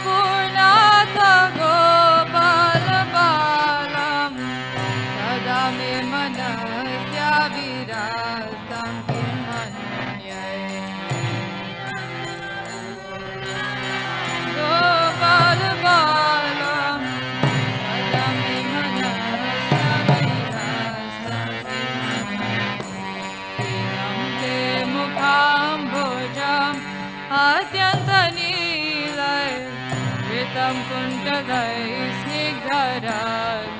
Purnatha Gopala Balam Sada me manasya virastam kimanyay Gopala Balam Sada me manasya virastam kimanyay Tinam te mukham bhojam atyanta nilay Ritam kuntalay snigdhara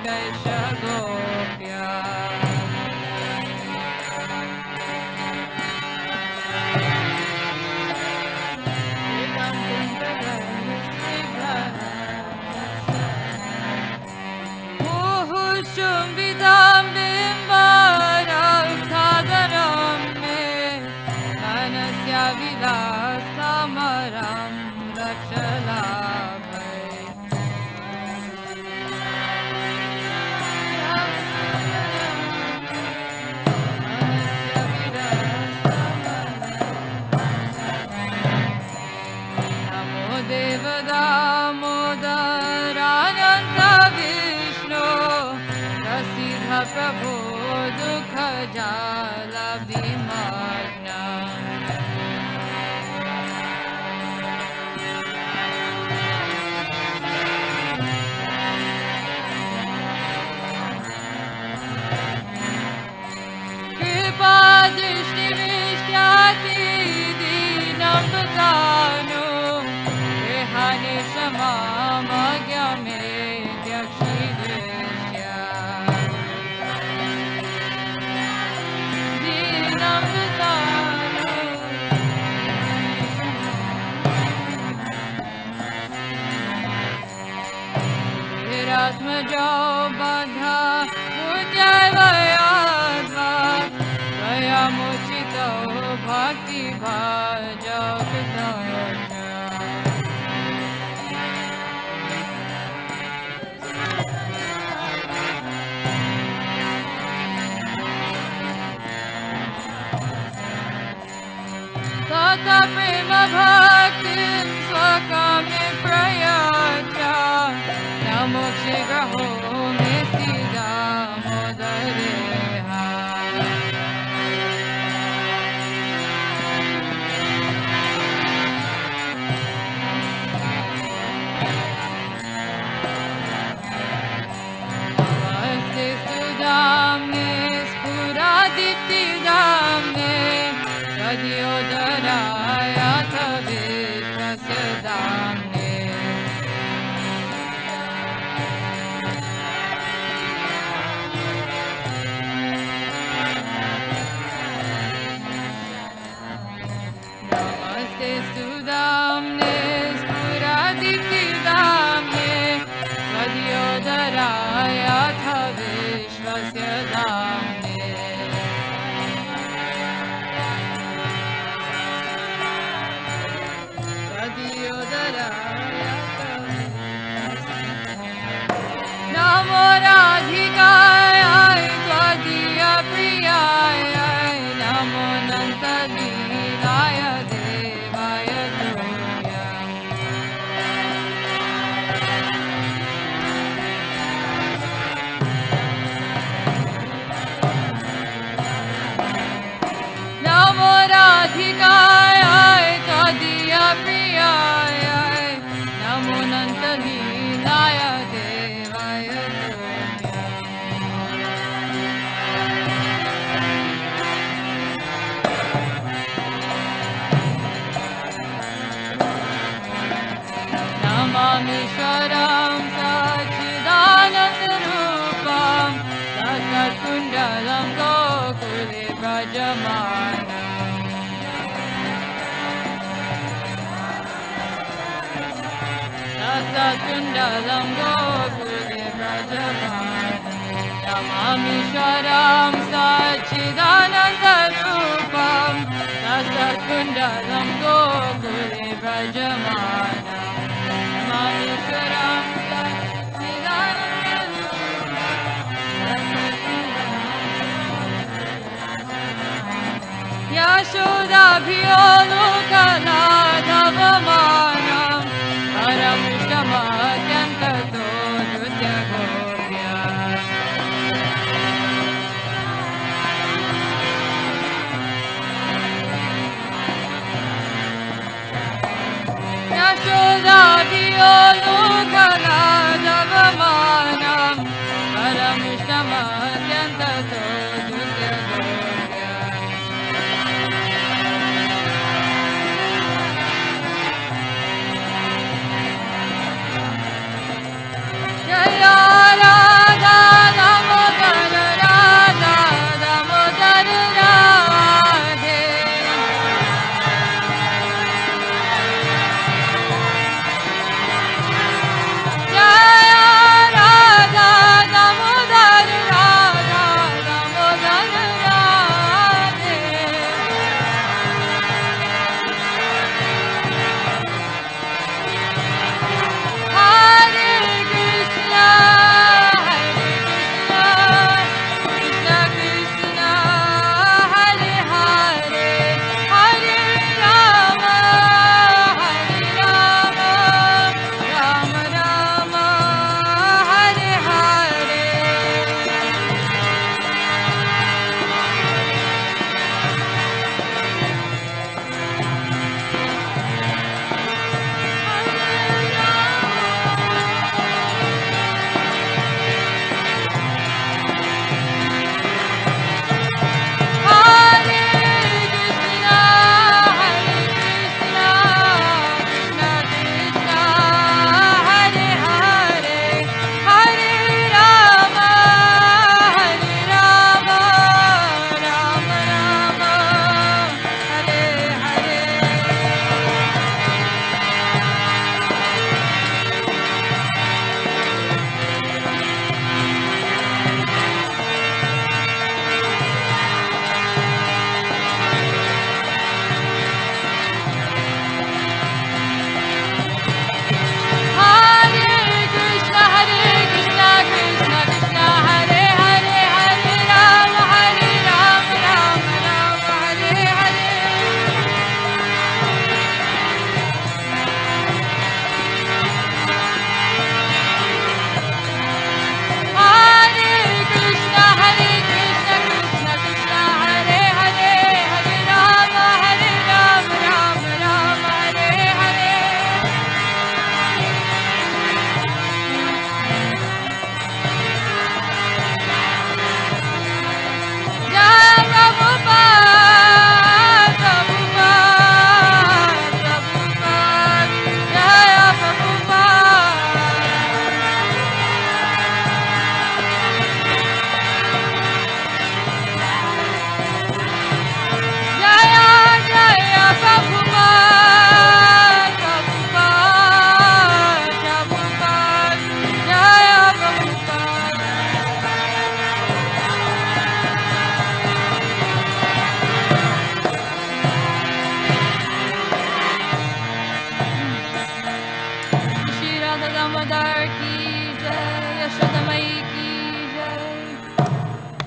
kaisha gopya Ritam kuntalay snigdhara Muhushum vidam bimbaram thadaram me Manasya vilasamaram Rakshalabhay Namo Deva Damodarananta Vishnu Prasidha Prabhu Dukha Jala Vimagna Drishti Vishyati Dinam Patanu Rehani Shama Magyame Dyakshi Drishya Dinam Patanu Viratmajo Bandha Mutyavayadvat Muchito bhakti bhaja vidaya Tata prema bhaktim swakame prayatya Namo shigraho mestida modareha Yodharayatha Vishwasadamne Namaste Sudamne Spuradiptidamne Yodharayatha Vishwasadamne Namo Radhikaya Tvadiya Priyaya Namo Nantadilaya Devaya Tuya Namo Radhikaya Tvadiya Priyaya Namo Nantadilaya Namamishwaram Sachidanandarupam Dasatkundalam Gokule Brajamanam Dasatkundalam Gokule Brajamanam Namamishwaram Sachidanandarupam Dasatkundalam Gokule Brajamanam Yashodabhyo Lokana Davamanam Param Damodar ki jai, Yashoda Mai ki jai.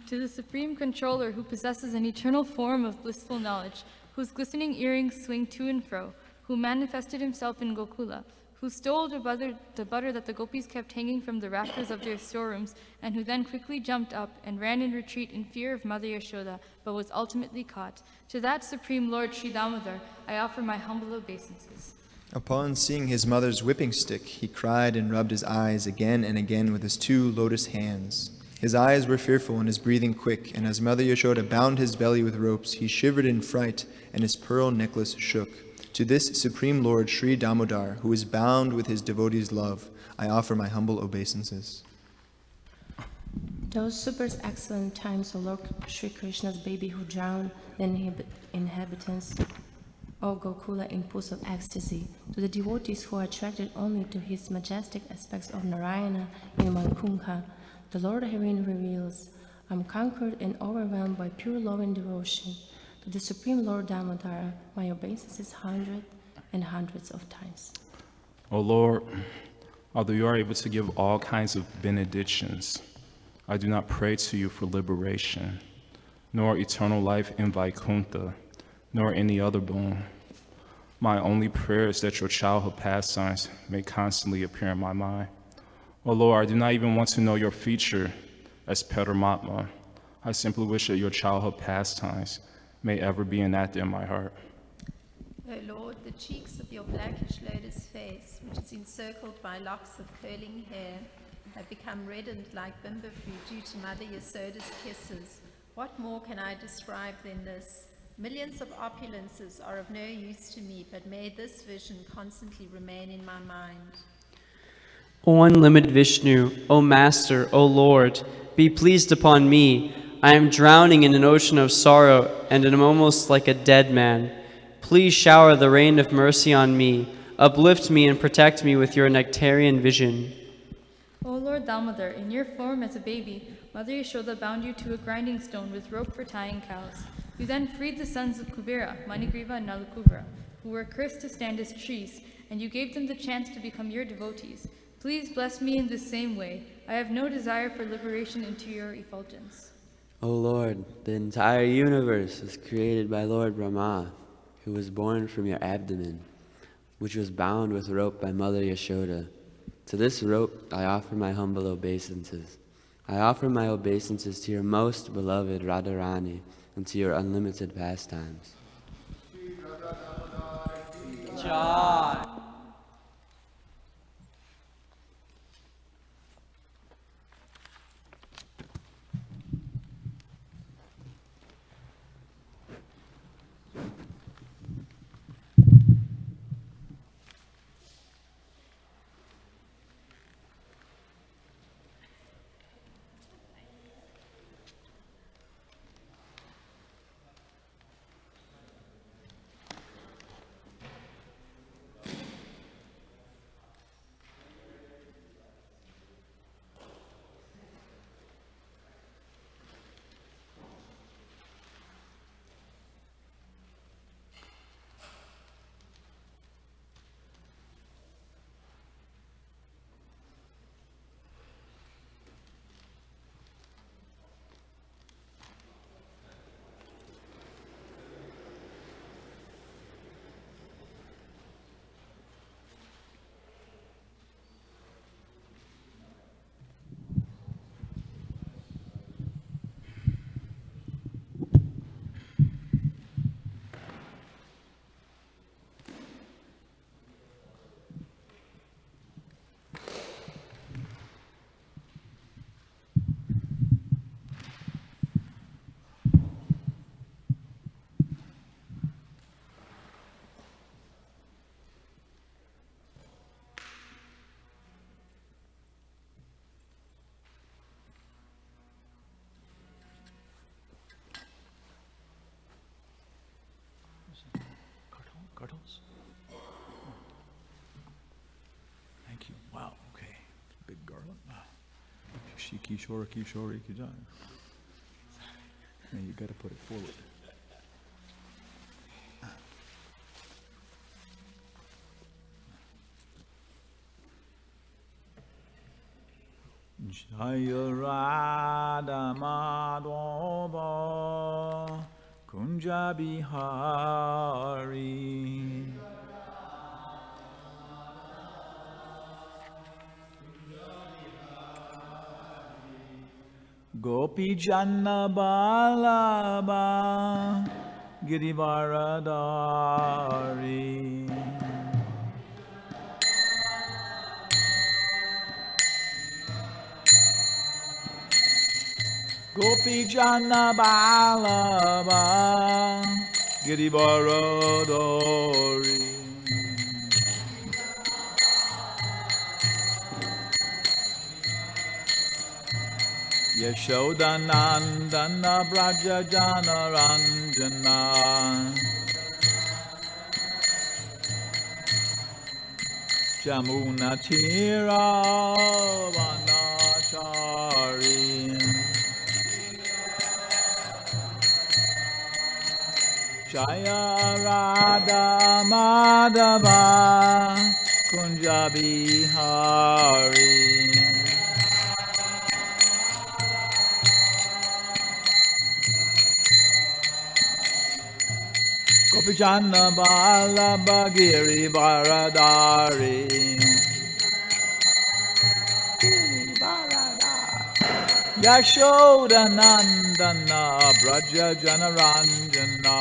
To the Supreme Controller, who possesses an eternal form of blissful knowledge, whose glistening earrings swing to and fro, who manifested himself in Gokula, who stole the butter that the gopis kept hanging from the rafters of their storerooms, and who then quickly jumped up and ran in retreat in fear of Mother Yashoda, but was ultimately caught. To that Supreme Lord Sri Damodar, I offer my humble obeisances. Upon seeing his mother's whipping stick, he cried and rubbed his eyes again and again with his 2 lotus hands. His eyes were fearful and his breathing quick, and as Mother Yashoda bound his belly with ropes, he shivered in fright, and his pearl necklace shook. To this Supreme Lord Sri Damodar, who is bound with his devotees' love, I offer my humble obeisances. Those super excellent times, O Lord Sri Krishna's baby who drowned the inhabitants, O Gokula in pools of ecstasy, to the devotees who are attracted only to his majestic aspects of Narayana in Vaikuntha, the Lord herein reveals, I am conquered and overwhelmed by pure love and devotion. To the Supreme Lord Damodara, my obeisances hundreds and hundreds of times. O Lord, although you are able to give all kinds of benedictions, I do not pray to you for liberation, nor eternal life in Vaikuntha, nor any other boon. My only prayer is that your childhood pastimes may constantly appear in my mind. O Lord, I do not even want to know your feature as Paramatma. I simply wish that your childhood pastimes may ever be enacted in my heart. O Lord, the cheeks of your blackish lotus face, which is encircled by locks of curling hair, have become reddened like bimba fruit due to Mother Yasoda's kisses. What more can I describe than this? Millions of opulences are of no use to me, but may this vision constantly remain in my mind. O unlimited Vishnu, O Master, O Lord, be pleased upon me. I am drowning in an ocean of sorrow and am almost like a dead man. Please shower the rain of mercy on me. Uplift me and protect me with your nectarian vision. O Lord Damodar, in your form as a baby, Mother Yashoda bound you to a grinding stone with rope for tying cows. You then freed the sons of Kubera, Manigriva and Nalakubra, who were cursed to stand as trees, and you gave them the chance to become your devotees. Please bless me in this same way. I have no desire for liberation into your effulgence. O Lord, the entire universe was created by Lord Brahma, who was born from your abdomen, which was bound with rope by Mother Yashoda. To this rope I offer my humble obeisances. I offer my obeisances to your most beloved Radharani and to your unlimited pastimes. Jai. Cardinals? Thank you. Wow, okay. Big garland. Kishore, Kishore, Kijan. Now you got to put it forward. Jaya Radha Madhava Kunja Bihari Gopi Janna Balaba Girivaradari Gopi Janna Balaba Girivaradari Yashodanandana Braja Jana Ranjana Jamuna Tira Vanachari Jaya Radha Madhava Kunja Bihari Gopijana Balaba Girivaradari Yashodanandana Braja Janaranjana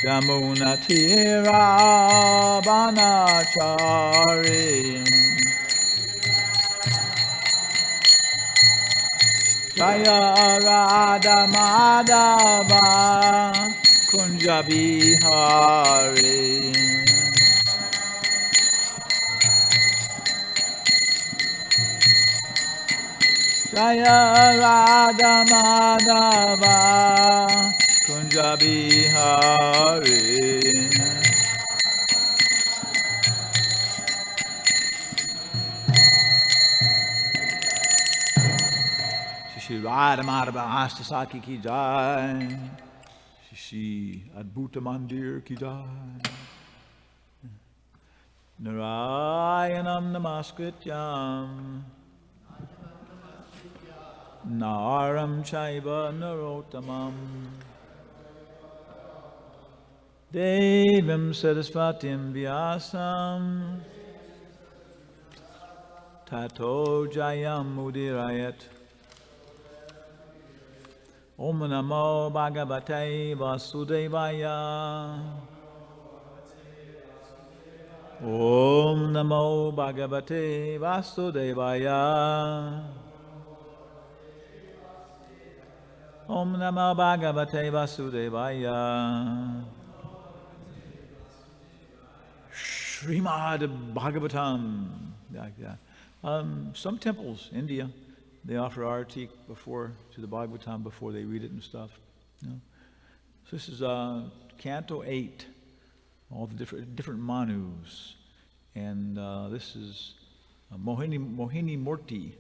Jamuna Tira Banachari Jaya Radha Madhava Kunja Bihari Jaya Radha Madhava Kunja Bihari Shri Radha Madhava Astasaki Ki Jai Shri Adbhuta Mandir Ki Jai Narayanam Namaskrityam Naram Chaiva Narottamam Devim Sarasvatim Vyasam Tato Jayam Udirayat Om Namo Bhagavate Vasudevaya Om Namo Bhagavate Vasudevaya Om Namo Bhagavate Vasudevaya Srimad Bhagavatam. Some temples, India, they offer arati before to the Bhagavatam before they read it and stuff. You know? So this is Canto 8, all the different manus, and this is Mohini Murti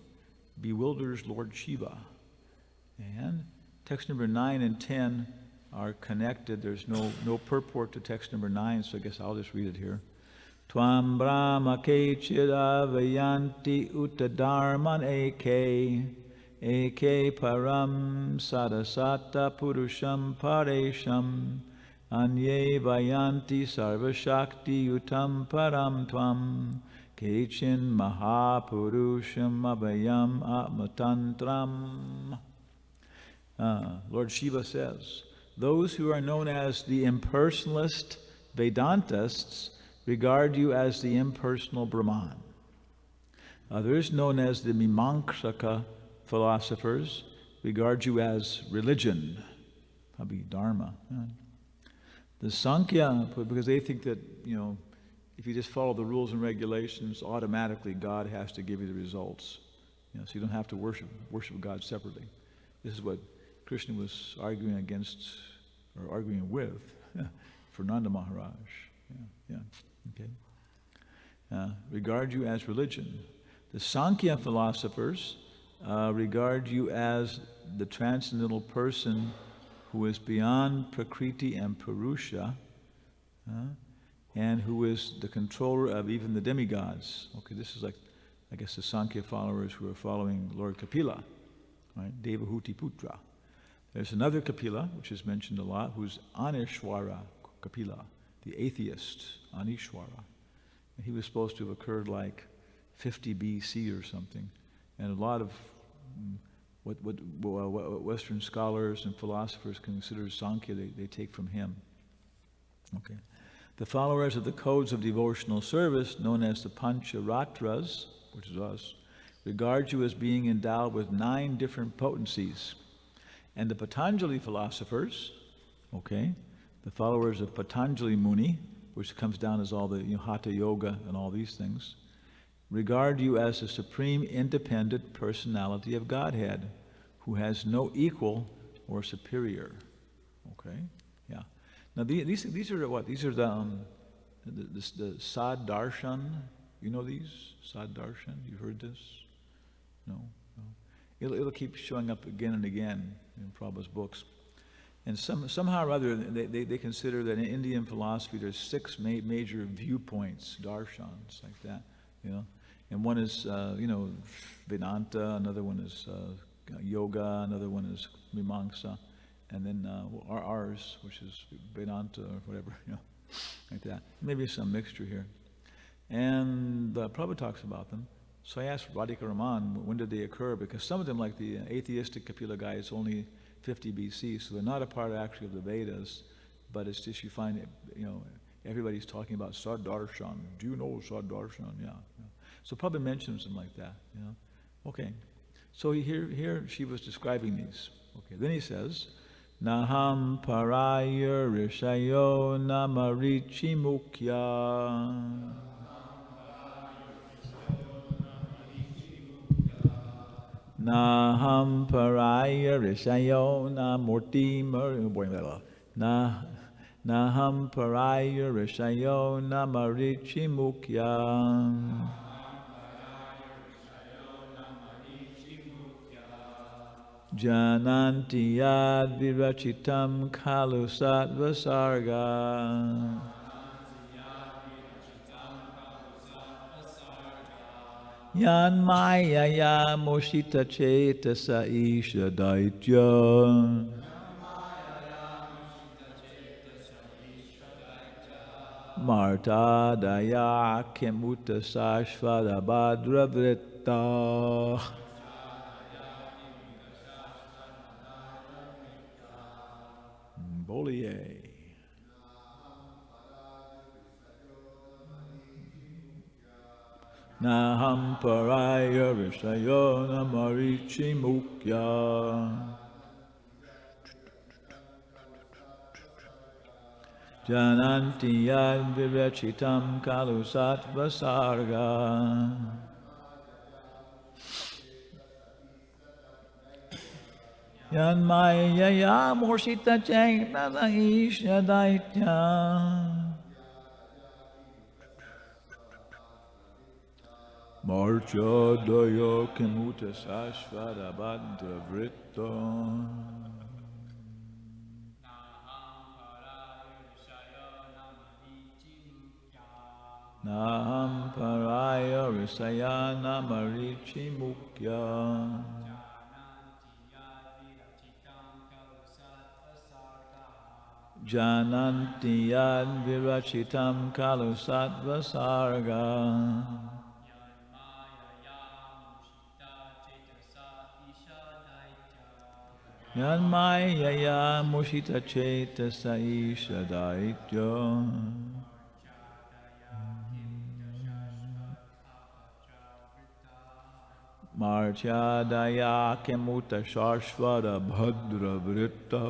bewilders Lord Shiva, and text number 9 and 10 are connected. There's no purport to text number 9, so I guess I'll just read it here. Tvam Brahma Kechira Vayanti Uttadharman Eke Param Sadasata Purusham Paresham Anye Vayanti Sarvashakti Utam Param Tvam Kechin Mahapurusham Abhayam Atmatantram. Lord Shiva says, those who are known as the impersonalist Vedantists regard you as the impersonal Brahman. Others, known as the Mimamsaka philosophers, regard you as religion, probably Dharma. The Sankhya, because they think that, if you just follow the rules and regulations, automatically God has to give you the results. So you don't have to worship God separately. This is what Krishna was arguing against, or arguing with, for Nanda Maharaj. Okay. Regard you as religion. The Sankhya philosophers regard you as the transcendental person who is beyond Prakriti and Purusha, and who is the controller of even the demigods. Okay, this is like, I guess, the Sankhya followers who are following Lord Kapila, right? Devahuti Putra. There's another Kapila, which is mentioned a lot, who's Anishwara Kapila, the atheist, Anishwara. And he was supposed to have occurred like 50 BC or something. And a lot of what Western scholars and philosophers consider Sankhya, they take from him. Okay. The followers of the codes of devotional service, known as the Pancharatras, which is us, regard you as being endowed with 9 different potencies. And the Patanjali philosophers, okay, the followers of Patanjali Muni, which comes down as all the Hatha Yoga and all these things, regard you as the supreme independent personality of Godhead, who has no equal or superior. Okay, yeah. Now these are what? These are the Sad Darshan. You know these Sad Darshan? You heard this? No. It'll keep showing up again and again in Prabhupada's books. And somehow or other, they consider that in Indian philosophy there's 6 major viewpoints, darshans, like that, you know. And one is, Vedanta, another one is yoga, another one is Mimamsa, and then ours, which is Vedanta or whatever, you know, like that. Maybe some mixture here. And Prabhupada talks about them. So I asked Radhika Raman, when did they occur? Because some of them, like the atheistic Kapila guy, it's only 50 BC, so they're not a part actually of the Vedas, but it's just you find it, everybody's talking about Saddarshan. Do you know Saddarshan? Yeah. So Prabhupada mentions them like that, Okay. So here she was describing these. Okay. Then he says, Naham paraya rishayo namarichi mukya. Naham paraya rishayo namurti Naham paraya rishayo namarichi mukya. Jananti yad virachitam kalu sattva sarga. Yan maya ya moshita chetasa isha daitya. Marta daya kemuta sashvada badra vritta. Boliye. Naham paraya rishayo namarichi mukya. Jananti yad vivechitam kalu sattva sarga. Yan maya ya morsita chetasa isha daitya. Marcha daya kemuta sashvada bhadra vritta. Naham paraya risaya namarichi mukya. Jananti yad virachitam kalu sattva sarga. Yan maya ya mushita chetasa isha daitya. Marchadaya kemuta sharshvara bhadra vritta.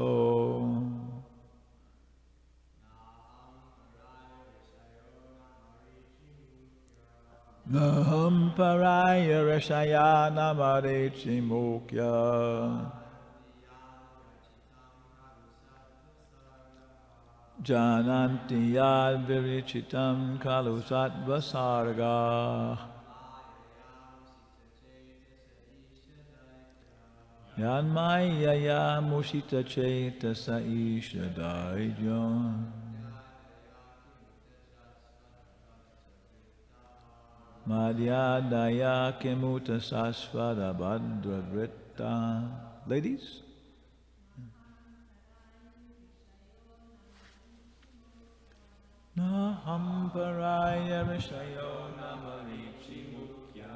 Naham paraya rashaya namarichi mukya. Jananti yad virichitam kalu sattva sarga. Yan maya ya mushita chetasa isha daitya. Madhyadaya Kimuta Sasvada Bhadravrita. Ladies? Naham paraya rishayo namarichi mukya.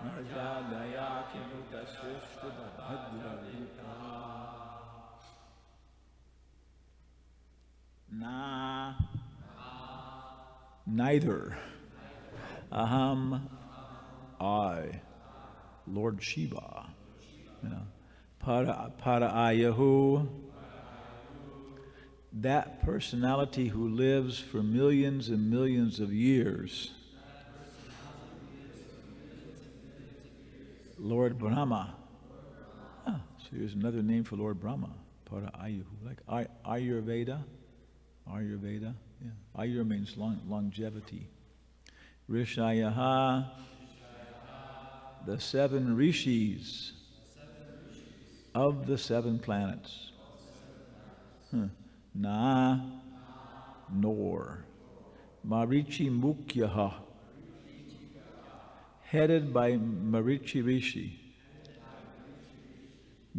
Madhyadaya Kimuta Sasvada Bhadravrita. Neither. Aham, I, Lord Shiva. Para ayahu, that personality who lives for millions and millions of years. Lord Brahma. Ah, so here's another name for Lord Brahma. Para ayahu, like Ayurveda. Ayurveda, yeah. Ayur means longevity. Rishayaha, the 7 rishis of the 7 planets. Na, nor. Marichi Mukyaha, headed by Marichi Rishi.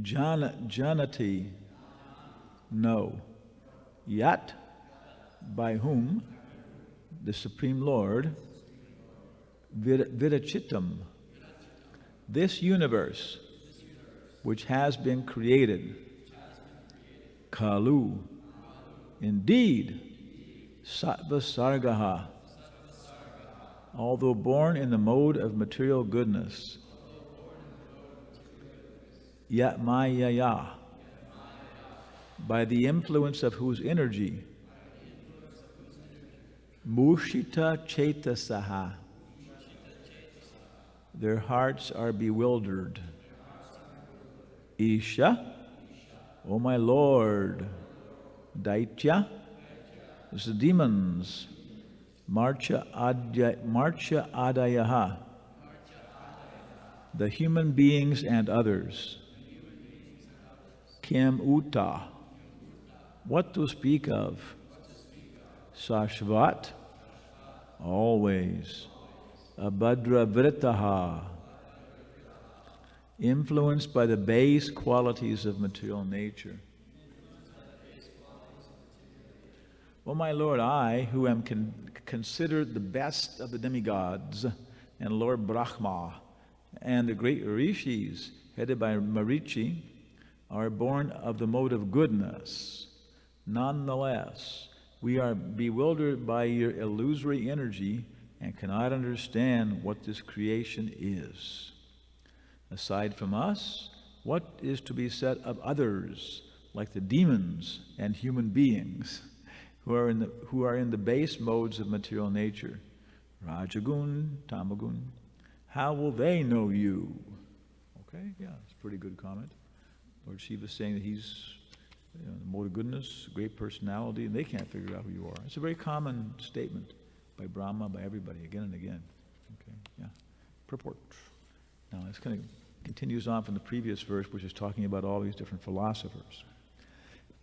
Janati, no. Yat, by whom the Supreme Lord, Vidachitam, this universe which has been created, Kalu, indeed, Sattva Sargaha, although born in the mode of material goodness, Yat Mayaya, by the influence of whose energy, Mushita Chetasaha, their hearts are bewildered. Isha, O my Lord. Daitya, this is demons. Marcha Adayaha, the human beings and others. Kim Uta, what to speak of? Sashvat, always. Abhadravritaha, influenced by the base qualities of material nature. O my Lord, I, who am considered the best of the demigods, and Lord Brahma, and the great rishis, headed by Marichi, are born of the mode of goodness. Nonetheless, we are bewildered by your illusory energy and cannot understand what this creation is. Aside from us, what is to be said of others, like the demons and human beings, who are in the base modes of material nature? Rajagun, Tamagun. How will they know you? Okay, yeah, it's a pretty good comment. Lord Shiva is saying that he's the mode of goodness, great personality, and they can't figure out who you are. It's a very common statement by Brahma, by everybody, again and again. Okay, yeah. Purport. Now, this kind of continues on from the previous verse, which is talking about all these different philosophers.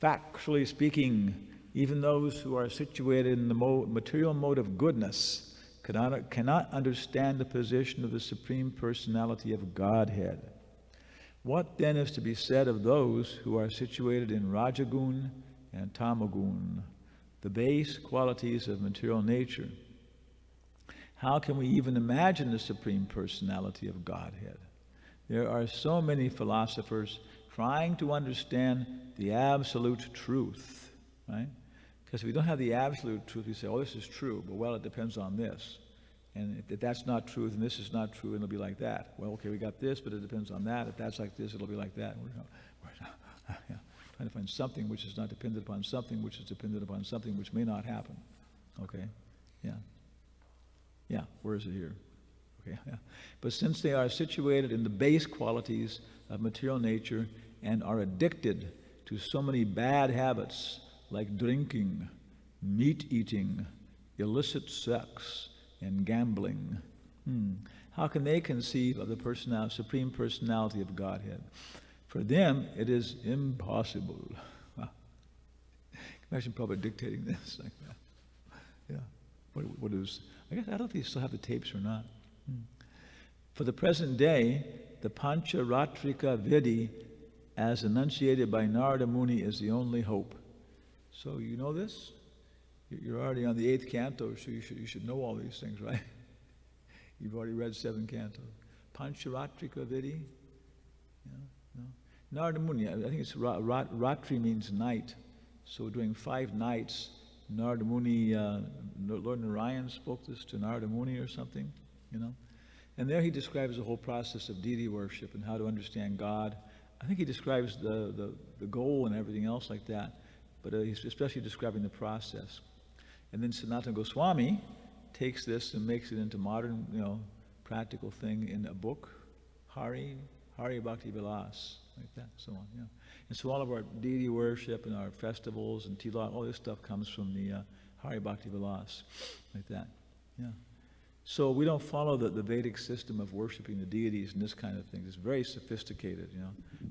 Factually speaking, even those who are situated in the material mode of goodness cannot understand the position of the Supreme Personality of Godhead. What then is to be said of those who are situated in Rajagun and tamagun, the base qualities of material nature. How can we even imagine the Supreme Personality of Godhead? There are so many philosophers trying to understand the absolute truth, right? Because if we don't have the absolute truth, we say, oh, this is true, but well, it depends on this. And if that's not true, then this is not true, and it'll be like that. Well, okay, we got this, but it depends on that. If that's like this, it'll be like that. We're trying to find something which is not dependent upon something, which is dependent upon something which may not happen. Okay? Yeah. Yeah, where is it here? Okay, yeah. But since they are situated in the base qualities of material nature and are addicted to so many bad habits like drinking, meat eating, illicit sex, and gambling, how can they conceive of the Supreme Personality of Godhead? For them, it is impossible. Imagine Prabhupada dictating this like that. Yeah. What is? I guess I don't know if they still have the tapes or not. For the present day, the Pancharatrika Vidi, as enunciated by Narada Muni, is the only hope. So you know this? You're already on the 8th canto, so you should know all these things, right? You've already read 7 cantos. Pancharatrika Vidi? Yeah, no. Narada Muni, I think it's Ratri means night. So during 5 nights, Narada Muni, Lord Narayan spoke this to Narada Muni or something, you know. And there he describes the whole process of deity worship and how to understand God. I think he describes the goal and everything else like that, but he's especially describing the process. And then Sanatana Goswami takes this and makes it into modern, practical thing in a book, Hari Bhakti Vilas, like that, so on, yeah. And so all of our deity worship and our festivals and tilak, all this stuff comes from the Hari Bhakti Vilas, like that, yeah. So we don't follow the Vedic system of worshiping the deities and this kind of thing. It's very sophisticated,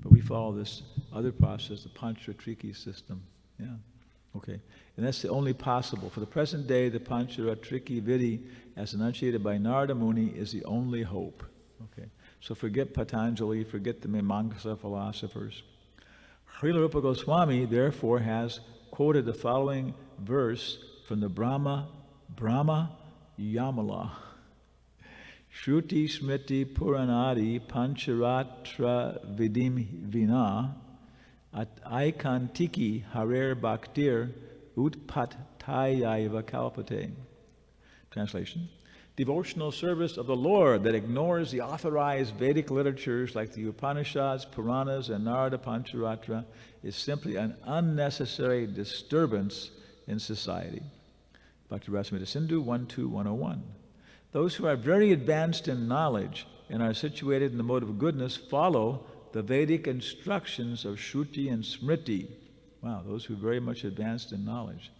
But we follow this other process, the Pancharatriki system, yeah. Okay, and that's the only possible. For the present day, the Pancharatriki Vidi, as enunciated by Narada Muni, is the only hope. Okay, so forget Patanjali, forget the Mimamsa philosophers. Srila Rupa Goswami, therefore, has quoted the following verse from the Brahma Yamala. Shruti Smriti Puranadi Pancharatra Vidim Vina at Aikantiki Harer Bhaktir Utpattayaiva Kalpate. Translation. Devotional service of the Lord that ignores the authorized Vedic literatures like the Upanishads, Puranas, and Narada Pancharatra is simply an unnecessary disturbance in society. Bhakti-rasamrita Sindhu 1.2.101. Those who are very advanced in knowledge and are situated in the mode of goodness follow the Vedic instructions of Shruti and Smriti. Wow, those who are very much advanced in knowledge.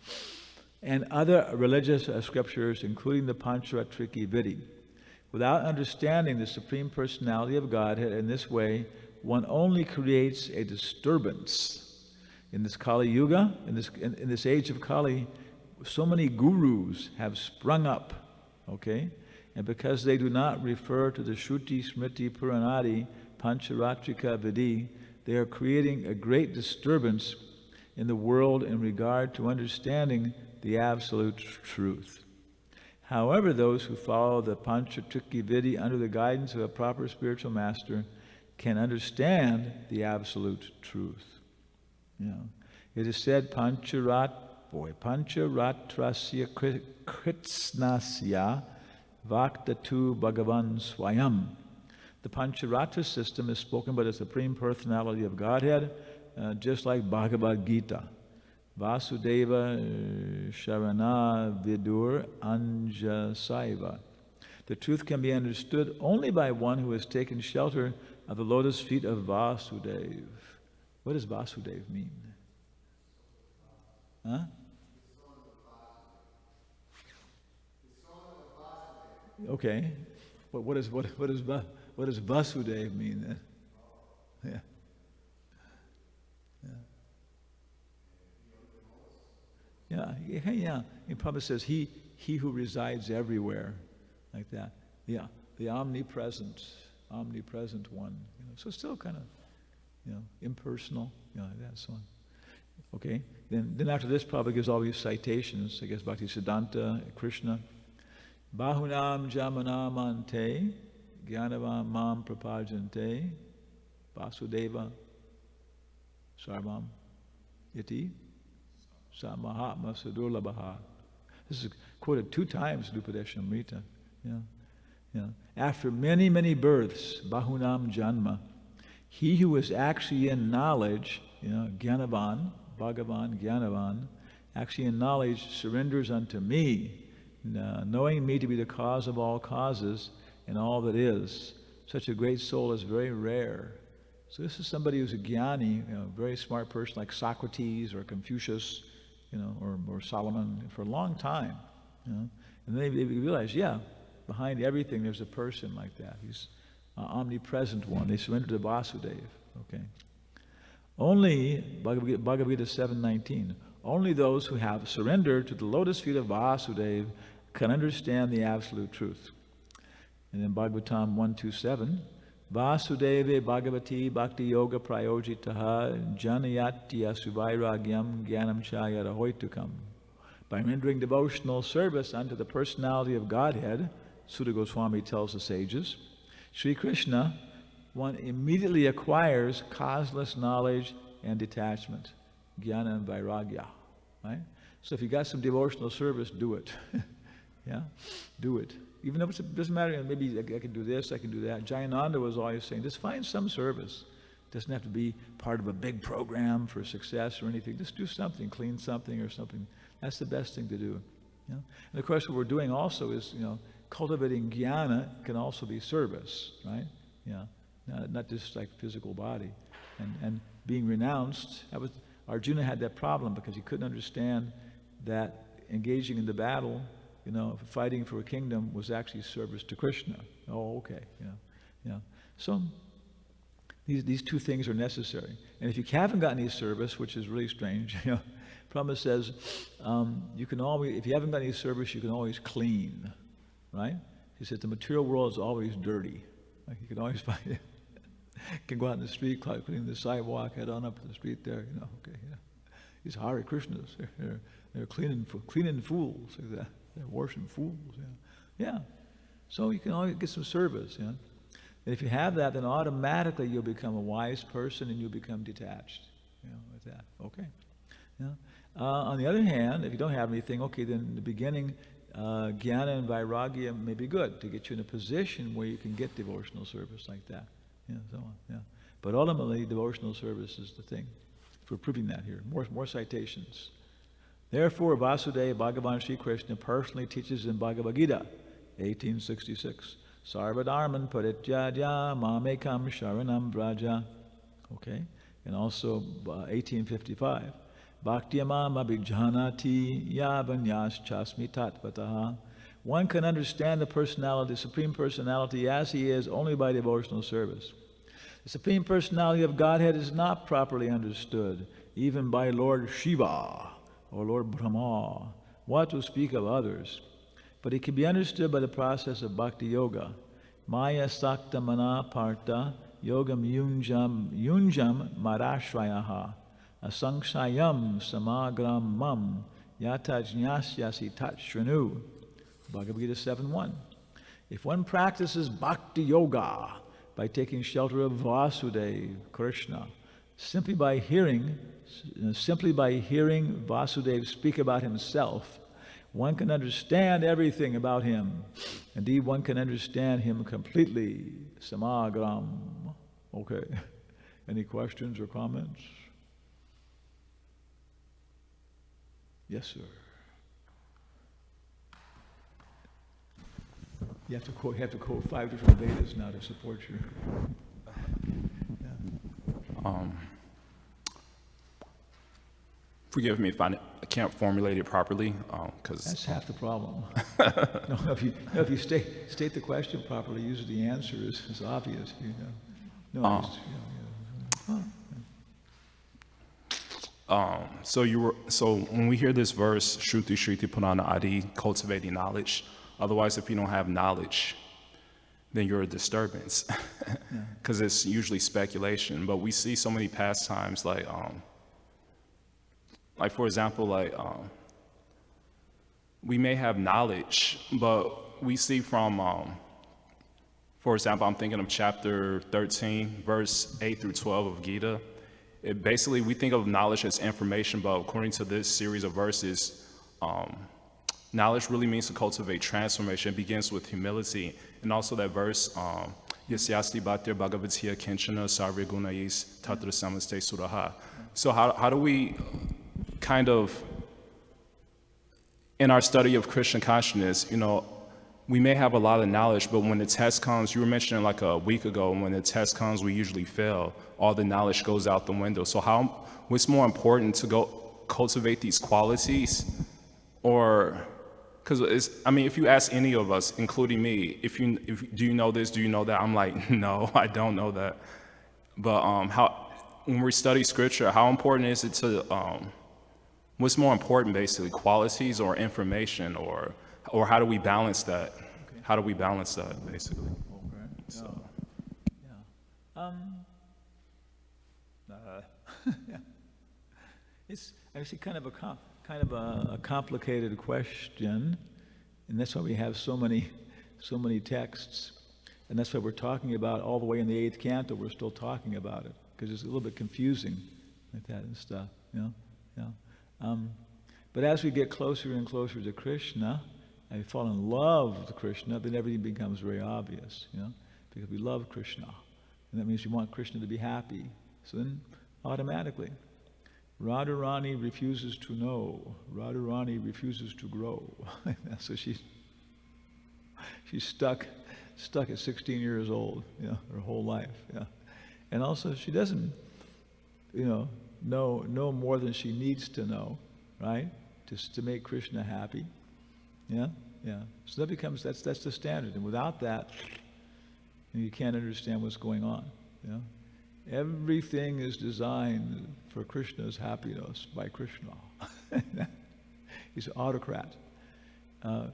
And other religious scriptures, including the Pancharatriki Vidi. Without understanding the Supreme Personality of Godhead in this way, one only creates a disturbance. In this Kali Yuga, in this age of Kali, so many gurus have sprung up, okay? And because they do not refer to the Shruti, Smriti, Puranadi, Pancharatrika Vidi, they are creating a great disturbance in the world in regard to understanding the absolute truth. However, those who follow the Pancharatrika Vidi under the guidance of a proper spiritual master can understand the absolute truth. It is said, Pancharatrasya Kritsnasya Vaktatu Bhagavan Swayam. The Pancharatra system is spoken by the Supreme Personality of Godhead, just like Bhagavad Gita. Vasudeva Sharana Vidur Anjasaiva. The truth can be understood only by one who has taken shelter of the lotus feet of Vasudev. What does Vasudev mean? Huh? Okay. What does Vasudev mean then? Yeah. Yeah. He probably says he who resides everywhere, like that. Yeah, the omnipresent one. So still kind of, impersonal, like that, so on. Okay? Then after this, Prabhupada gives all these citations. I guess Bhaktisiddhanta, Krishna. Bahunam jamanamante, gyanavam mam prapajante, vasudeva sarvam iti sa mahatma sadurlabha. This is quoted 2 times in Upadeshamrita. Yeah. After many, many births, bahunam janma, he who is actually in knowledge, Gyanavan, Bhagavan, Gyanavan, actually in knowledge surrenders unto me, knowing me to be the cause of all causes and all that is. Such a great soul is very rare. So this is somebody who's a jnani, very smart person like Socrates or Confucius, or Solomon for a long time. And they realize, behind everything there's a person like that. He's omnipresent one. They surrender to Vasudeva. Okay. Only, Bhagavad Gita 7:19, only those who have surrendered to the lotus feet of Vasudeva can understand the absolute truth. And then Bhagavatam 1.2.7, Vasudeva Bhagavati Bhakti Yoga Prayojitaha Janayatya Suvairagyam Gyanam Chayara Hoitukam. By rendering devotional service unto the personality of Godhead, Sutta Goswami tells the sages, Sri Krishna, one immediately acquires causeless knowledge and detachment, jnana and vairagya, right? So if you got some devotional service, do it. Do it. Even if it doesn't matter, maybe I can do this, I can do that. Jayananda was always saying, just find some service. It doesn't have to be part of a big program for success or anything. Just do something, clean something or something. That's the best thing to do. And of course, what we're doing also is, cultivating jnana can also be service, right? Not just like physical body. And being renounced, Arjuna had that problem because he couldn't understand that engaging in the battle, fighting for a kingdom was actually service to Krishna. Oh, okay, So these 2 things are necessary. And if you haven't got any service, which is really strange, Prabhupada says, you can always, if you haven't got any service, you can always clean, right? He said the material world is always dirty. Like you can always find it. You can go out in the street, clean the sidewalk, head on up to the street there, These Hare Krishnas, they're cleaning fools, like that. They're washing fools, So you can always get some service, And if you have that, then automatically you'll become a wise person and you'll become detached, with that. Okay. On the other hand, if you don't have anything, okay, then in the beginning, jnana and vairagya may be good to get you in a position where you can get devotional service like that. So on. But ultimately, devotional service is the thing. We're proving that here. More citations. Therefore, Vasudeva Bhagavan Sri Krishna personally teaches in Bhagavad Gita, 1866, Sarvadharman Parityaja Mamekam Sharanam Vraja. Okay, and also 1855, Bhaktyamam Abhijhanati Yavanyas Chasmi Tatvataha. One can understand the personality, the Supreme Personality as he is only by devotional service. The Supreme Personality of Godhead is not properly understood, even by Lord Shiva or Lord Brahma, what to speak of others. But it can be understood by the process of Bhakti Yoga. Maya Sakta Mana Parta Yogam Yunjam Marashrayaha Asankshayam Samagram Mam Yatajnyasyasi Tat Shrinu. Bhagavad Gita 7.1. If one practices Bhakti Yoga by taking shelter of Vasudeva, Krishna, simply by hearing Vasudeva speak about himself, one can understand everything about him. Indeed, one can understand him completely. Samagram. Okay. Any questions or comments? Yes, sir. You have to quote 5 different Vedas now to support your. Forgive me if I can't formulate it properly, because that's half the problem. No, if you state the question properly, usually the answer is obvious. So when we hear this verse, Shruti Shriti Purana Adi, cultivating knowledge. Otherwise, if you don't have knowledge, then you're a disturbance, because it's usually speculation. But we see so many pastimes like Like, for example, we may have knowledge, but we see from, for example, I'm thinking of chapter 13, verse 8 through 12 of Gita. It basically, we think of knowledge as information, but according to this series of verses, knowledge really means to cultivate transformation. It begins with humility. And also that verse, Yasyasti Bhatir Bhagavatiya Kinchana Sarvya Gunais Tatra Samaste Suraha. So how do we kind of, in our study of Krishna consciousness, we may have a lot of knowledge, but when the test comes, you were mentioning like a week ago, when the test comes, we usually fail. All the knowledge goes out the window. So what's more important, to go cultivate these qualities, or, because if you ask any of us, including me, do you know this, do you know that? I'm like, no, I don't know that. But when we study scripture, how important is it to, what's more important basically, qualities or information, or how do we balance that? Okay. How do we balance that basically? Okay. So. Yeah. Yeah. It's actually kind of a complicated question, and that's why we have so many texts, and that's why we're talking about all the way in the 8th canto. We're still talking about it because it's a little bit confusing like that and stuff. But as we get closer and closer to Krishna, and we fall in love with Krishna, then everything becomes very obvious, because we love Krishna, and that means we want Krishna to be happy. So then, automatically, Radharani refuses to know. Radharani refuses to grow. So she's stuck at 16 years old, her whole life. Yeah, and also she doesn't, know more than she needs to know, right? Just to make Krishna happy. Yeah. So that's the standard, and without that, you can't understand what's going on. Everything is designed for Krishna's happiness by Krishna. He's an autocrat.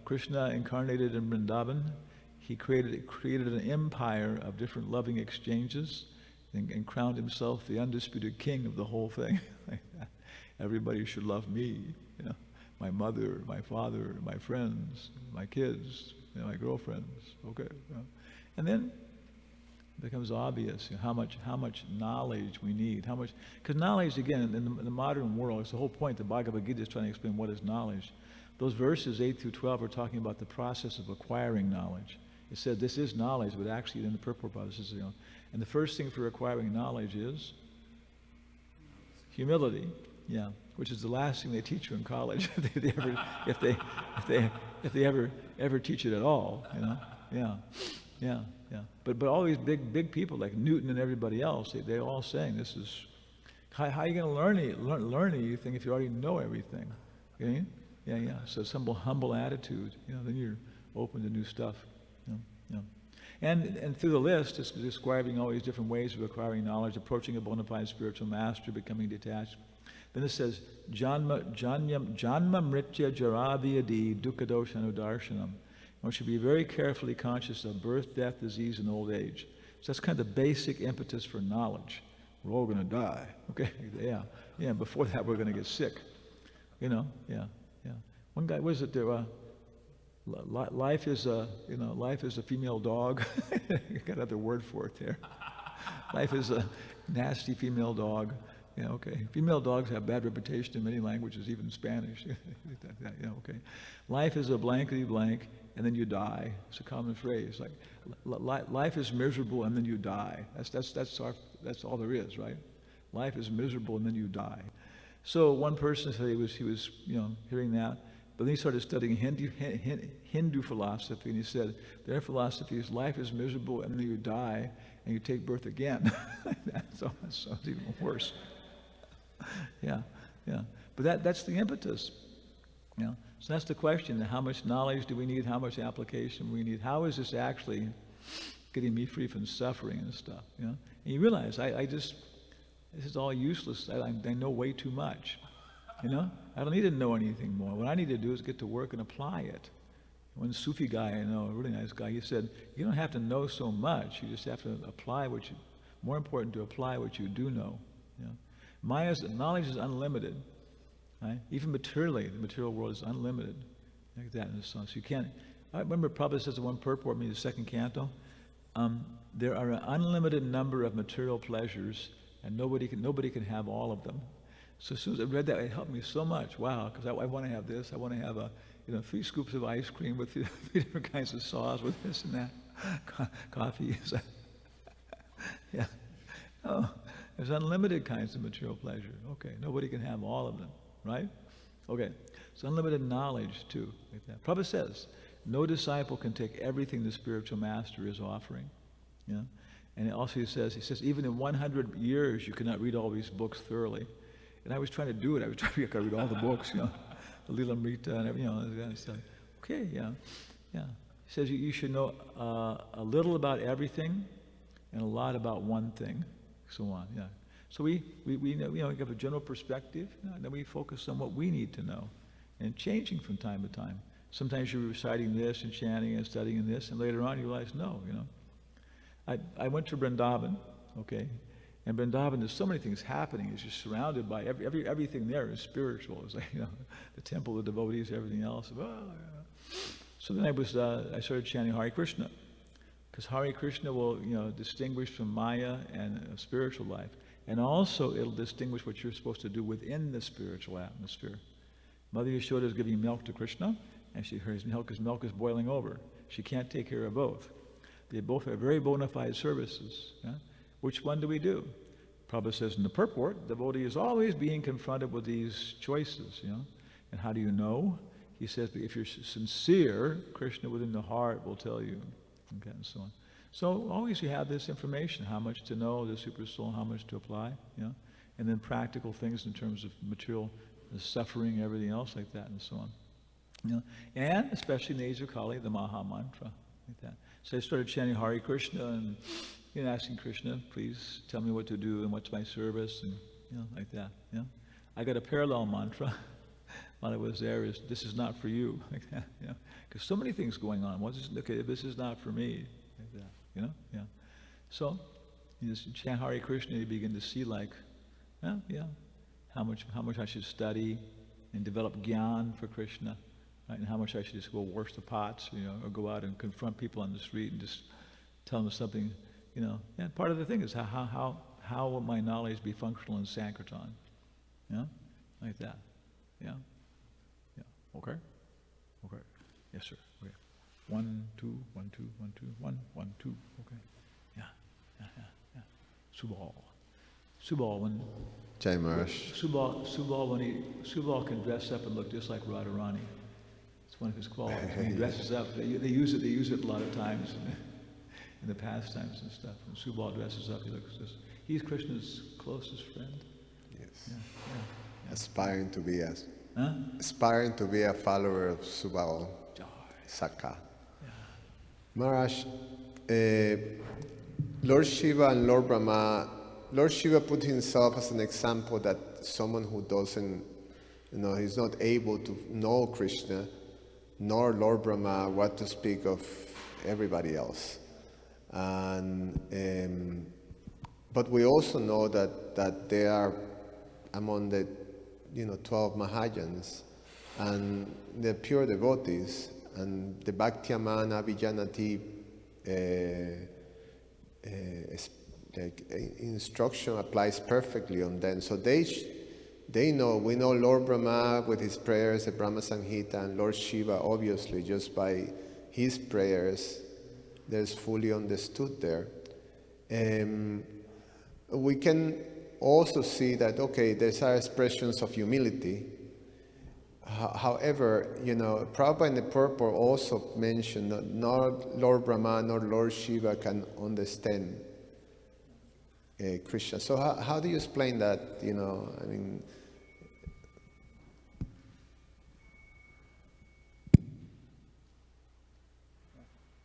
Krishna incarnated in Vrindavan. He created an empire of different loving exchanges, and crowned himself the undisputed king of the whole thing. Everybody should love me, my mother, my father, my friends, my kids, my girlfriends. Okay, and then it becomes obvious how much knowledge we need. Because knowledge, again, in the modern world, it's the whole point. The Bhagavad Gita is trying to explain what is knowledge. Those verses 8 through 12 are talking about the process of acquiring knowledge. It said this is knowledge, but actually in the purport process, and the first thing for acquiring knowledge is humility. Yeah, which is the last thing they teach you in college, if they ever teach it at all. Yeah. But all these big people like Newton and everybody else, they're all saying this is how are you going to learn anything if you already know everything? Okay? Yeah. So it's humble attitude. Then you're open to new stuff. And through the list, it's describing all these different ways of acquiring knowledge, approaching a bona fide spiritual master, becoming detached. Then it says, Janma Mritya Jaravyadi Dukkhadoshanu Darshanam. One should be very carefully conscious of birth, death, disease, and old age. So that's kind of the basic impetus for knowledge. We're all going to die. Okay? Yeah. Before that, we're going to get sick. Yeah. One guy, was it there? Life is a female dog. You got another word for it there. Life is a nasty female dog. Yeah, okay. Female dogs have bad reputation in many languages, even Spanish. Okay. Life is a blankety blank, and then you die. It's a common phrase. Like life is miserable, and then you die. That's all there is, right? Life is miserable, and then you die. So one person said he was hearing that, but then he started studying Hindu philosophy, and he said their philosophy is life is miserable, and then you die, and you take birth again. So that sounds even worse. Yeah. But that's the impetus. So that's the question. How much knowledge do we need? How much application we need? How is this actually getting me free from suffering and stuff? And you realize, this is all useless. I know way too much. I don't need to know anything more. What I need to do is get to work and apply it. One Sufi guy I know, a really nice guy, he said, you don't have to know so much. You just have to apply more important to apply what you do know. Knowledge is unlimited. right? Even materially, the material world is unlimited, like that in the song. So you can't. I remember Prabhupada says in one purport, maybe the second canto, there are an unlimited number of material pleasures, and nobody can have all of them. So as soon as I read that, it helped me so much. Wow, because I want to have this. I want to have 3 scoops of ice cream with 3 different kinds of sauce with this and that, coffee. Yeah. Oh, there's unlimited kinds of material pleasure. Okay, nobody can have all of them, right? Okay, it's unlimited knowledge too. Like that. Prabhupada says, no disciple can take everything the spiritual master is offering. Yeah, and also he says even in 100 years you cannot read all these books thoroughly. And I was trying to do it. I was trying to read all the books, the Lilamrita and everything, that kind of stuff. Okay, yeah. He says you should know a little about everything and a lot about one thing, so on. Yeah. So we have a general perspective, and then we focus on what we need to know, and changing from time to time. Sometimes you're reciting this and chanting and studying this, and later on you realize, no, I went to Vrindavan, okay, and Vrindavan, there's so many things happening. It's just surrounded by everything there is spiritual. It's like, the temple, the devotees, everything else. So then I started chanting Hare Krishna, because Hare Krishna will, distinguish from Maya and spiritual life, and also it'll distinguish what you're supposed to do within the spiritual atmosphere. Mother Yashoda is giving milk to Krishna, and her milk is boiling over. She can't take care of both. They both are very bona fide services. Yeah? Which one do we do? Prabhupada says in the purport, the devotee is always being confronted with these choices. And how do you know? He says, if you're sincere, Krishna within the heart will tell you. Okay, and so on. So always you have this information, how much to know, the super soul, how much to apply. And then practical things in terms of material suffering, everything else like that, and so on. And especially in the age of Kali, the Maha Mantra, like that. So I started chanting Hare Krishna and asking Krishna, please tell me what to do and what's my service, and like that. I got a parallel mantra while I was there: is this is not for you, like that. Because so many things going on. Okay, this is not for me, like that. So you just chant Hare Krishna, you begin to see like, how much I should study and develop gyan for Krishna, right? And how much I should just go wash the pots, or go out and confront people on the street and just tell them something. And part of the thing is how will my knowledge be functional in Sankirtan? Like that. Okay. Yes, sir. Okay. 1, 2, 1, 2, 1, 2, 1, 1, 2. Okay. Yeah. Subal when Jai Maharaj. Subal can dress up and look just like Radharani. It's one of his qualities. When he dresses up, they use it a lot of times. In the pastimes and stuff. When Subal dresses up, he looks just. He's Krishna's closest friend. Yes. Aspiring to be a follower of Subal Saka. Maharaj, Lord Shiva and Lord Brahma. Lord Shiva put himself as an example that someone who doesn't, he's not able to know Krishna, nor Lord Brahma, what to speak of everybody else. And but we also know that they are among the 12 Mahayans, and the pure devotees, and the Bhaktiamana Vijanati instruction applies perfectly on them. So they know. We know Lord Brahma with his prayers, the Brahma Samhita, and Lord Shiva obviously just by his prayers. There's fully understood there. We can also see that, okay, there's our expressions of humility. However, Prabhupada in the purport also mentioned that not Lord Brahma nor Lord Shiva can understand Krishna. So how do you explain that?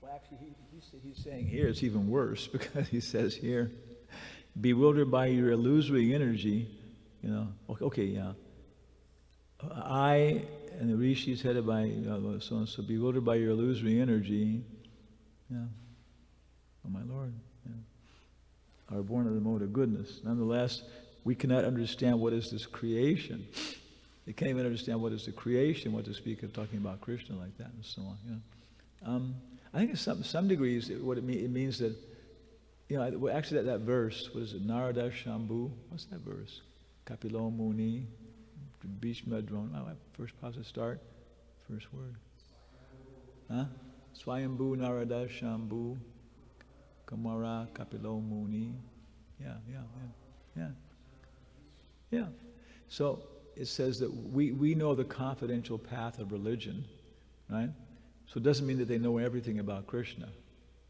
Well, actually, he's saying here it's even worse, because he says here, bewildered by your illusory energy, I and the rishis headed by so bewildered by your illusory energy, oh my Lord, are born of the mode of goodness. Nonetheless, we cannot understand what is this creation. They can't even understand what is the creation, what to speak of talking about Krishna like that, and so on. You know? I think in some degrees, it means that, you know, actually that verse, what is it, Narada Shambhu? What's that verse? Kapilo Muni, Bhishma Drona. First process start, first word. Huh? Swayambhu Narada Shambhu, Kamara Kapilo Muni. Yeah. So it says that we know the confidential path of religion, right? So it doesn't mean that they know everything about Krishna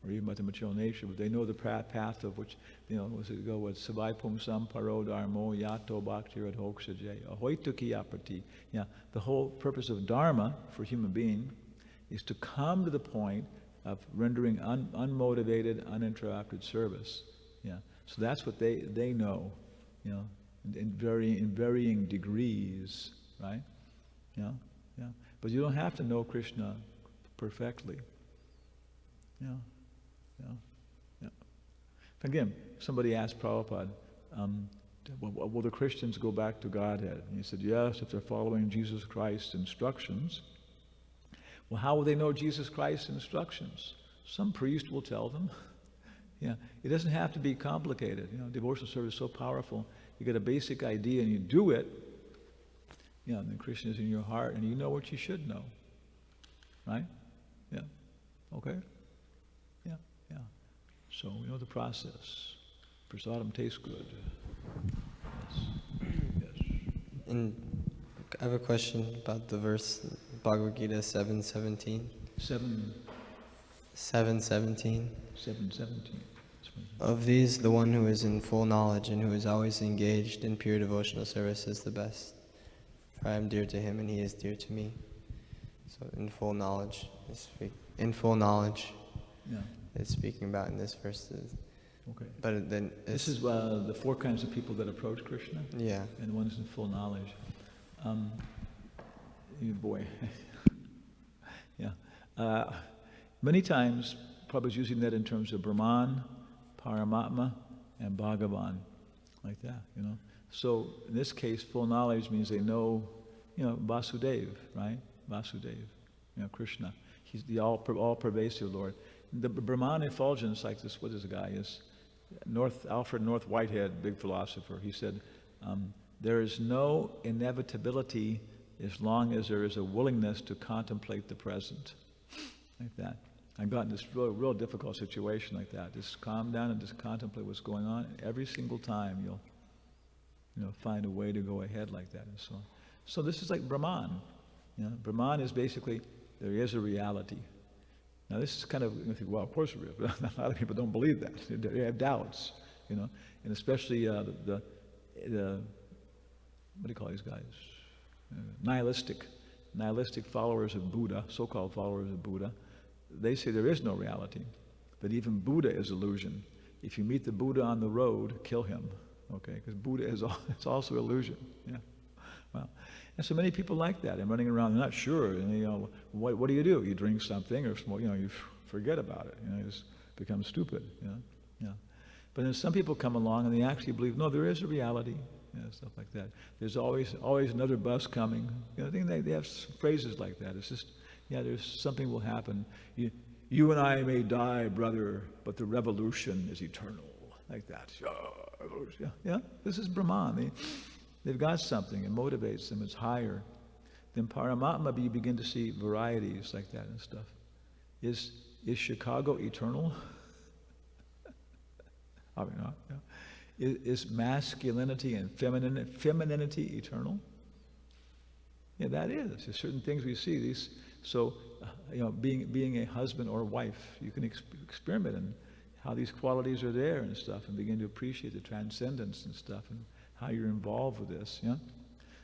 or even about the material nature, but they know the path of which, you know, was it go with Savai Pumsam Paro Dharmo Yato Bhakti Radhoksaje Ahoituki Apati. Yeah, the whole purpose of Dharma for a human being is to come to the point of rendering unmotivated, uninterrupted service. Yeah, so that's what they know, you know, in varying degrees, right? Yeah. But you don't have to know Krishna perfectly. Yeah. Again, somebody asked Prabhupada, will the Christians go back to Godhead? And he said, yes, if they're following Jesus Christ's instructions. Well, how will they know Jesus Christ's instructions? Some priest will tell them. Yeah, it doesn't have to be complicated. You know, devotional service is so powerful. You get a basic idea and you do it. You know, and then Krishna is in your heart and you know what you should know. Right? Yeah. Okay? Yeah. So we know the process. Prasadam tastes good. Yes. And I have a question about the verse, Bhagavad Gita 7:17. 7:17. Of these, the one who is in full knowledge and who is always engaged in pure devotional service is the best. For I am dear to him and he is dear to me. So in full knowledge, Yeah. it's speaking about in this verse. Okay. But then This is the four kinds of people that approach Krishna. Yeah. And one is in full knowledge. Boy. Yeah. Many times, Prabhupada's using that in terms of Brahman, Paramatma, and Bhagavan, like that, you know. So in this case, full knowledge means they know, you know, Vasudeva, right? Vasudeva, you know, Krishna. He's the all-pervasive Lord. The Brahman effulgence, like this, what is the guy? Is Alfred North Whitehead, big philosopher. He said, there is no inevitability as long as there is a willingness to contemplate the present, like that. I've gotten this real difficult situation like that. Just calm down and just contemplate what's going on. And every single time you'll, you know, find a way to go ahead like that and so on. So this is like Brahman. You know, Brahman is basically, there is a reality. Now this is kind of, you think, well, of course there is. A lot of people don't believe that. They have doubts, you know, and especially the what do you call these guys? Nihilistic followers of Buddha, so-called followers of Buddha. They say there is no reality, but even Buddha is illusion. If you meet the Buddha on the road, kill him, okay? Because Buddha it's also illusion. Yeah. Well, and so many people like that and running around, they're not sure. And you know, what do? You drink something or smoke, you know, you forget about it. You know, you just become stupid. You know, yeah. But then some people come along and they actually believe, no, there is a reality. You know, stuff like that. There's always another bus coming. You know, I think they have phrases like that. It's just, yeah, there's something will happen. You and I may die, brother, but the revolution is eternal. Like that. Yeah. This is Brahman. They've got something. It motivates them. It's higher. Then Paramatma, you begin to see varieties like that and stuff. Is Chicago eternal? Probably not. Yeah. Is masculinity and femininity eternal? Yeah, that is. There's certain things we see. These, so, you know, being a husband or wife, you can experiment in how these qualities are there and stuff, and begin to appreciate the transcendence and stuff, and how you're involved with this. Yeah.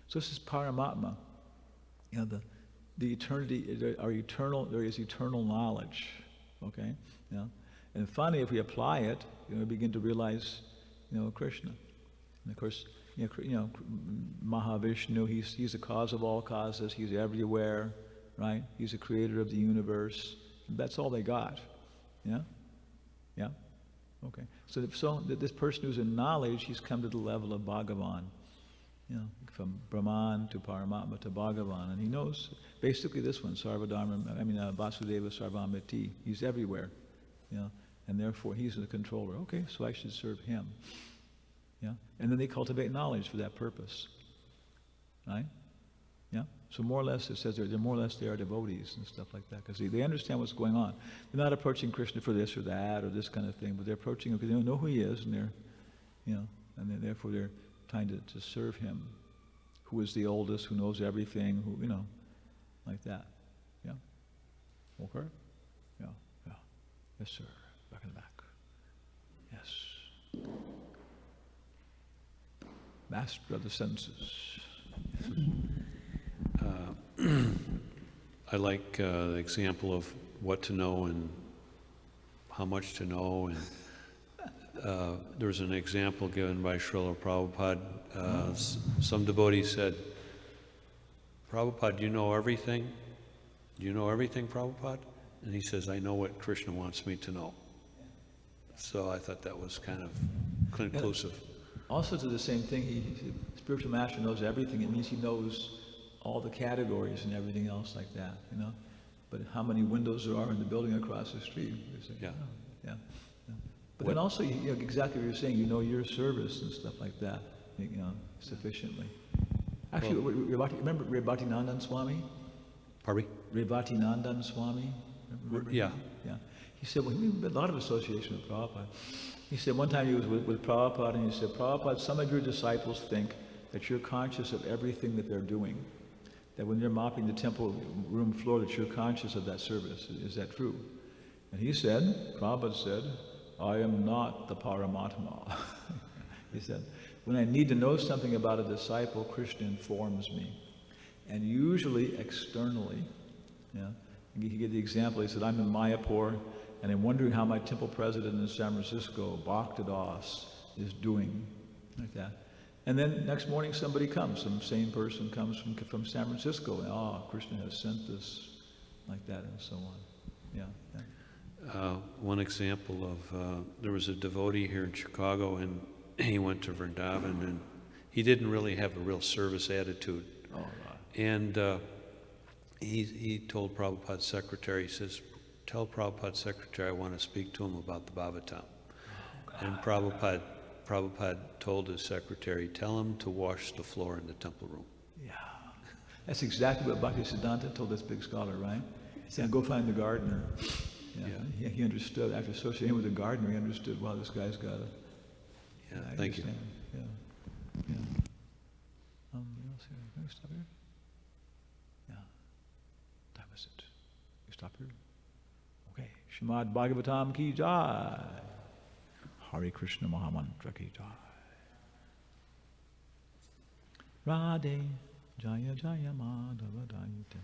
So this is Paramatma. You know, the eternity, there is eternal knowledge. Okay. Yeah. And finally, if we apply it, you know, we begin to realize, you know, Krishna. And of course, you know, Mahavishnu, he's the cause of all causes. He's everywhere, right? He's the creator of the universe. That's all they got. Yeah? Yeah? Okay. So this person who's in knowledge, he's come to the level of Bhagavan. You know, from Brahman to Paramatma to Bhagavan, and he knows basically this one, Vasudeva Sarvamiti. He's everywhere, you know, and therefore he's the controller. Okay, so I should serve him. Yeah, and then they cultivate knowledge for that purpose, right? Yeah. So more or less, it says they're more or less they are devotees and stuff like that because they understand what's going on. They're not approaching Krishna for this or that or this kind of thing, but they're approaching him because they don't know who he is, and they're, you know, and therefore they're trying to serve him, who is the oldest, who knows everything, who, you know, like that. Yeah. Okay. Yeah. Yeah. Yes, sir. Back in the back. Yes. Master of the senses. I like the example of what to know and how much to know. And there was an example given by Srila Prabhupada. Some devotee said, "Prabhupada, do you know everything? Do you know everything, Prabhupada?" And he says, "I know what Krishna wants me to know." So I thought that was kind of conclusive. Also to the same thing, spiritual master knows everything. It means he knows all the categories and everything else like that, you know. But how many windows there are in the building across the street? Yeah. Yeah. But then also, you know, exactly what you're saying, you know your service and stuff like that, you know, sufficiently. Actually, remember Rebhatinandan Swami? Pardon me? Rebhatinandan Swami? Remember Yeah. him? Yeah. He said, well, we had a lot of association with Prabhupada. He said one time he was with Prabhupada, and he said, "Prabhupada, some of your disciples think that you're conscious of everything that they're doing. That when you're mopping the temple room floor, that you're conscious of that service. Is that true?" And he said, Prabhupada said, "I am not the Paramatma." He said, when I need to know something about a disciple, Krishna informs me. And usually externally, yeah. He gave the example, he said, I'm in Mayapur, and I'm wondering how my temple president in San Francisco, Bhaktadas, is doing, like that. And then next morning somebody comes, some same person comes from San Francisco, and Krishna has sent this, like that, and so on. Yeah. One example of, there was a devotee here in Chicago, and he went to Vrindavan, and he didn't really have a real service attitude. Oh, right. And he told Prabhupada's secretary, he says, "Tell Prabhupada's secretary I want to speak to him about the Bhagavatam." And Prabhupada told his secretary, "Tell him to wash the floor in the temple room." Yeah. That's exactly what Bhaktisiddhanta told this big scholar, right? He said, "Go find the gardener." Yeah. He understood. After associating with the gardener, he understood, wow, this guy's got a... Yeah, thank you. Yeah. What else here? Can we stop here? Yeah. What time is it? We stop here? Okay. Srimad Bhagavatam ki jai. Hare Krishna Mahamantra ki jai. Radhe Jaya Jaya Madhava Daite.